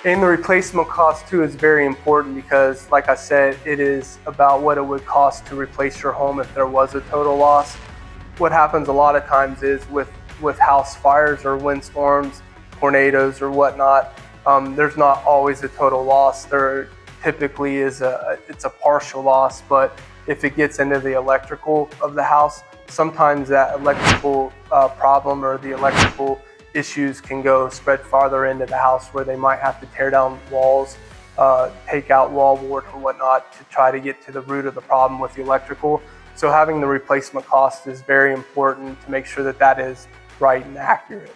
And the replacement cost too is very important because, like I said, it is about what it would cost to replace your home if there was a total loss. What happens a lot of times is with house fires or windstorms, tornadoes or whatnot, there's not always a total loss. There typically is it's a partial loss, but if it gets into the electrical of the house, sometimes that electrical problem or the electrical issues can go spread farther into the house where they might have to tear down walls, take out wall board or whatnot to try to get to the root of the problem with the electrical. So having the replacement cost is very important to make sure that that is right and accurate.